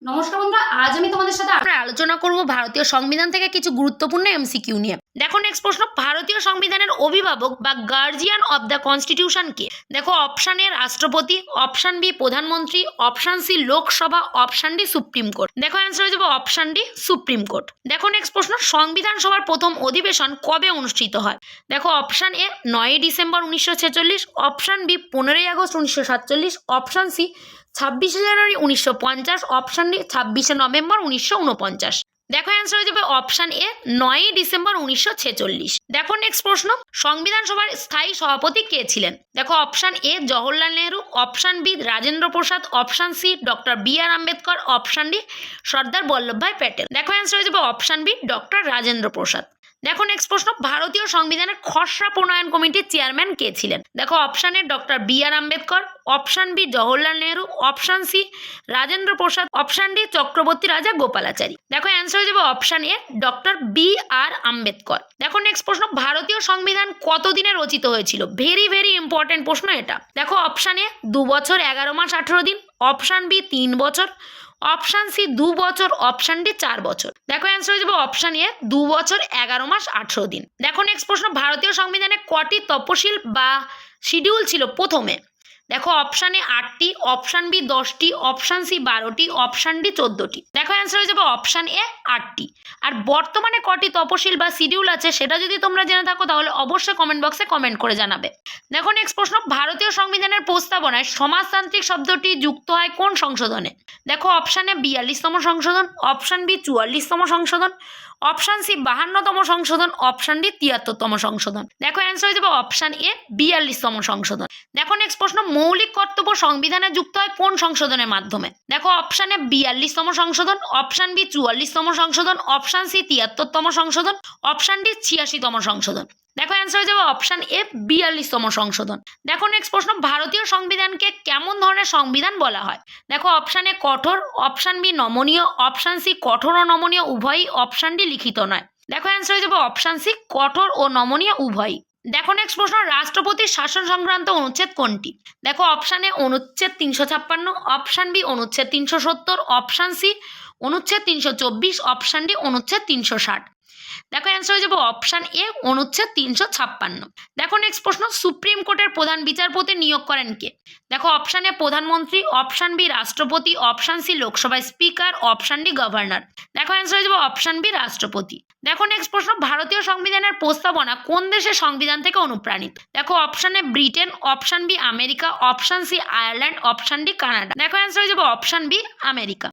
নমস্কার বন্ধুরা, আজ আমি তোমাদের সাথে আমরা আলোচনা করব ভারতীয় সংবিধান থেকে কিছু গুরুত্বপূর্ণ এমসিকিউ নিয়ে। দেখো নেক্সট প্রশ্ন, ভারতীয় সংবিধানের অভিভাবক বা গার্জিয়ান অব দ্য কনস্টিটিউশন কে? দেখো অপশন এ রাষ্ট্রপতি, অপশন বি প্রধানমন্ত্রী, option C Lok Sabha, option D Supreme Court. দেখো অ্যান্সার হয়ে যাবে অপশন ডি সুপ্রিম কোর্ট। দেখো নেক্সট প্রশ্ন, সংবিধান সভার প্রথম অধিবেশন কবে অনুষ্ঠিত হয়? দেখো option A 9 December 1946, option B 15 August 1947, option C 26 January 1950, option D 26 November 1949। দেখো অ্যান্সার হয়ে যাবে অপশন এ 9 ডিসেম্বর 1946। দেখো নেক্সট প্রশ্ন, সংবিধান সভার স্থায়ী সভাপতি কে ছিলেন? দেখো option A Jawaharlal Nehru, option B Rajendra Prasad, option C doctor B R Ambedkar, option D Sardar Vallabhbhai Patel. দেখো অ্যান্সার হয়ে যাবে option B doctor Rajendra Prasad. দেখো নেক্সট প্রশ্ন, ভারতীয় সংবিধানের খসড়া প্রণয়ন কমিটির চেয়ারম্যান কে ছিলেন? দেখো option A doctor B R Ambedkar, option B Jawaharlal Nehru, option C Rajendra Prasad, option D Chakravarti Raja Gopalachari. দেখো অ্যান্সার হয়ে যাবে option A doctor B R Ambedkar. দেখো নেক্সট প্রশ্ন, ভারতীয় সংবিধান কতদিনে রচিত হয়েছিল? ভেরি ভেরি ইম্পর্টেন্ট প্রশ্ন এটা। দেখো অপশন এ 2 বছর 11 মাস 18 দিন, অপশন বি 3 বছর, অপশন সি 2 বছর, অপশন ডি 4 বছর। দেখো অ্যান্সার হয়ে যাবে অপশন এ 2 বছর 11 মাস 18 দিন। দেখো নেক্সট প্রশ্ন, ভারতীয় সংবিধানে কটি তপশিল বা শিডিউল ছিল প্রথমে? দেখো অপশন এ 8টি, অপশন বি 10টি, অপশন সি 12টি, অপশন ডি 14টি। দেখো অ্যান্সার হয়ে যাবে অপশন এ 8টি। আর বর্তমানে কটি তপশিল বা শিডিউল আছে সেটা যদি তোমরা জেনে থাকো তাহলে অবশ্যই কমেন্ট বক্সে কমেন্ট করে জানাবে। দেখো নেক্সট প্রশ্ন, ভারতীয় সংবিধানের প্রস্তাবনায় সমাজতান্ত্রিক শব্দটি যুক্ত হয় কোন সংশোধনে? দেখো অপশন এ 42তম সংশোধন, অপশন বি 44তম সংশোধন, অপশন সি 52তম সংশোধন, অপশন ডি 73তম সংশোধন। দেখো অ্যান্সার হয়ে যাবে অপশন এ 42তম সংশোধন। দেখো নেক্সট প্রশ্ন, মৌলিক কর্তব্য সংবিধানে যুক্ত হয় কোন সংশোধনের মাধ্যমে? দেখো অপশন এ 42তম সংশোধন, অপশন বি 44তম সংশোধন, অপশন সি 73তম সংশোধন, অপশন ডি 86তম সংশোধন। দেখো অ্যান্সার হয়ে যাবে অপশন এ 42তম সংশোধন। দেখো নেক্সট প্রশ্ন, ভারতীয় সংবিধানকে কেমন ধরনের সংবিধান বলা হয়? দেখো অপশন এ কঠোর, অপশন বি নমনীয়, অপশন সি কঠোর ও নমনীয় উভয়ই, অপশন ডি লিখিত নয়। দেখো অ্যান্সার হয়ে যাবে অপশন সি কঠোর ও নমনীয় উভয়ই। দেখো নেক্সট প্রশ্ন, রাষ্ট্রপতির শাসন সংক্রান্ত অনুচ্ছেদ কোনটি? দেখো অপশন এ অনুচ্ছেদ 356, অপশন বি অনুচ্ছেদ 370, অপশন সি অনুচ্ছেদ 324, অপশন ডি অনুচ্ছেদ 360। দেখো অ্যান্সার হয়ে যাবে অপশন এ অনুচ্ছেদ 356। দেখো নেক্সট প্রশ্ন, সুপ্রিম কোর্টের প্রধান বিচারপতি নিয়োগ করেন কে? দেখো অপশন এ প্রধানমন্ত্রী, অপশন বি রাষ্ট্রপতি, অপশন সি লোকসভার স্পিকার, অপশন ডি গভর্নর। দেখো অ্যান্সার হয়ে যাবে অপশন বি রাষ্ট্রপতি। দেখো নেক্সট প্রশ্ন, ভারতীয় সংবিধানের প্রস্তাবনা কোন দেশের সংবিধান থেকে অনুপ্রাণিত? দেখো option A Britain, option B America, option C Ireland, option D Canada. দেখো অ্যান্সার হয়ে যাবে অপশন বি আমেরিকা।